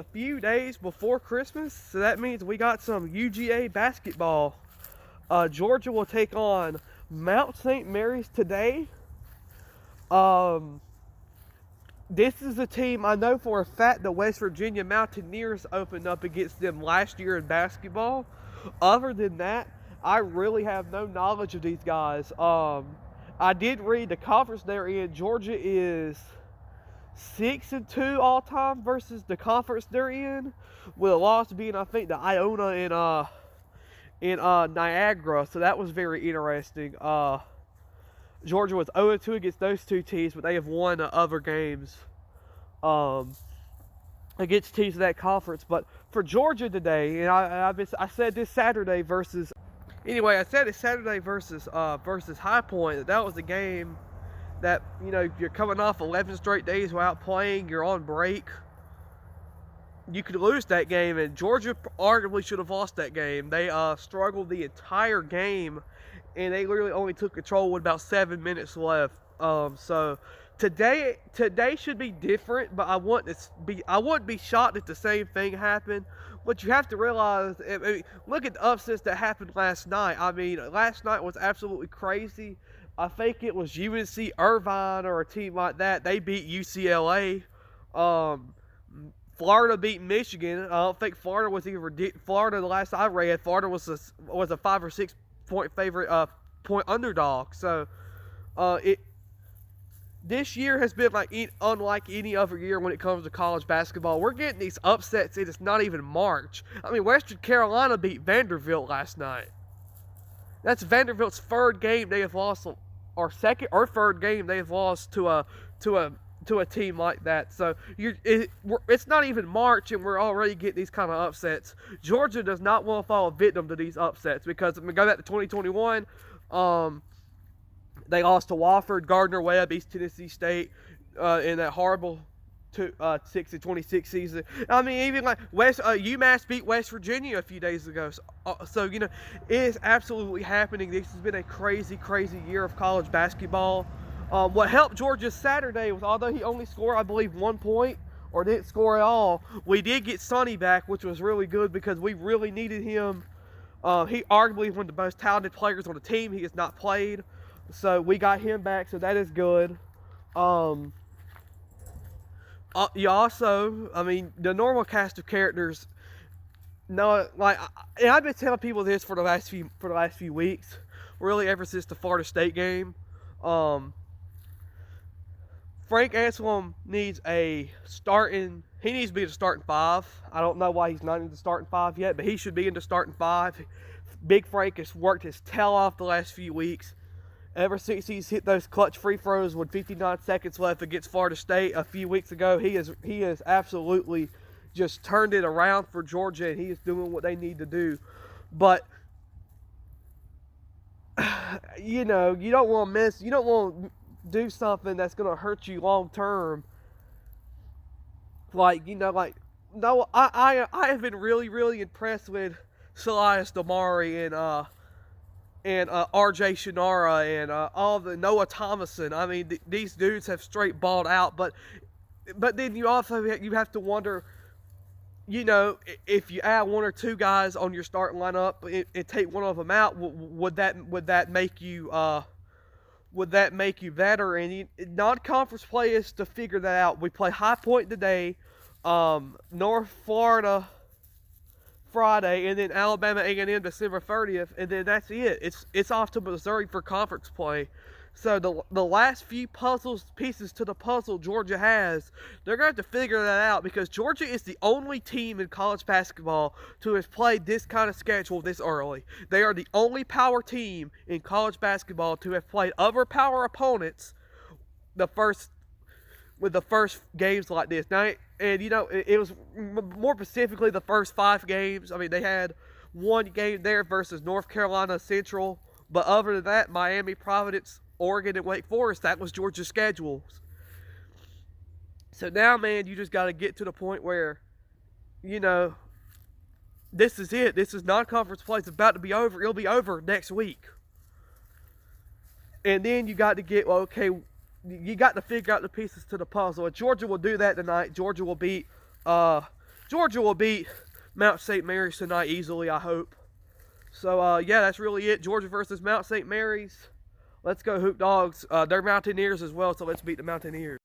a few days before Christmas, so that means we got some UGA basketball. Georgia will take on Mount St. Mary's today. This is a team I know for a fact the West Virginia Mountaineers opened up against them last year in basketball. Other than that, I really have no knowledge of these guys. I did read the conference they're in. Georgia is 6-2 all time versus the conference they're in, with a loss being I think the Iona in Niagara. So that was very interesting. Georgia was 0-2 against those two teams, but they have won other games against teams in that conference. But for Georgia today, and I said this Saturday versus, anyway, I said it Saturday versus High Point. That was a game that, you know, you're coming off 11 straight days without playing. You're on break. You could lose that game, and Georgia arguably should have lost that game. They struggled the entire game, and they literally only took control with about 7 minutes left. So today should be different, but I wouldn't be shocked if the same thing happened. But you have to realize, I mean, look at the upsets that happened last night. I mean, last night was absolutely crazy. I think it was UNC Irvine or a team like that. They beat UCLA. Florida beat Michigan. I don't think Florida was even Florida. The last I read, Florida was a 5 or 6 point favorite, point underdog. So, this year has been unlike any other year when it comes to college basketball. We're getting these upsets, and it's not even March. I mean, Western Carolina beat Vanderbilt last night. That's Vanderbilt's third game they have lost, or second or third game they have lost to a team like that. So it's not even March, and we're already getting these kind of upsets. Georgia does not want to fall victim to these upsets, because if we go back to 2021, they lost to Wofford, Gardner-Webb, East Tennessee State in that horrible 6-26 season. I mean, even like UMass beat West Virginia a few days ago. So you know, it is absolutely happening. This has been a crazy, crazy year of college basketball. What helped Georgia Saturday was, although he only scored, I believe, 1 point, or didn't score at all, we did get Sonny back, which was really good because we really needed him. He arguably one of the most talented players on the team. He has not played, so we got him back, so that is good. You also, I mean, the normal cast of characters. No, and I've been telling people this for the last few weeks, really ever since the Florida State game. Frank Anselm needs he needs to be in the starting five. I don't know why he's not in the starting five yet, but he should be in the starting five. Big Frank has worked his tail off the last few weeks. Ever since he's hit those clutch free throws with 59 seconds left against Florida State a few weeks ago, he has absolutely just turned it around for Georgia, and he is doing what they need to do. But you know, you don't want to do something that's going to hurt you long term. I have been really, really impressed with Silas Damari and RJ Shinara and all the Noah Thomason. I mean, these dudes have straight balled out, but then you also have to wonder, you know, if you add one or two guys on your starting lineup and take one of them out, would that make you better? And non-conference play is to figure that out. We play High Point today, North Florida Friday, and then Alabama A&M December 30th, and then that's it. It's off to Missouri for conference play. So the last few pieces to the puzzle Georgia has, they're going to have to figure that out, because Georgia is the only team in college basketball to have played this kind of schedule this early. They are the only power team in college basketball to have played other power opponents with the first games like this. Now, and you know, it was more specifically the first 5 games. I mean, they had one game there versus North Carolina Central, but other than that, Miami, Providence, Oregon, and Wake Forest, that was Georgia's schedule. So now, man, you just got to get to the point where, you know, this is it. This is non-conference play. It's about to be over. It'll be over next week. And then you got to get, well, okay, you got to figure out the pieces to the puzzle. And Georgia will do that tonight. Georgia will beat Georgia will beat Mount St. Mary's tonight easily, I hope. So, yeah, that's really it. Georgia versus Mount St. Mary's. Let's go Hoop Dogs. They're Mountaineers as well, so let's beat the Mountaineers.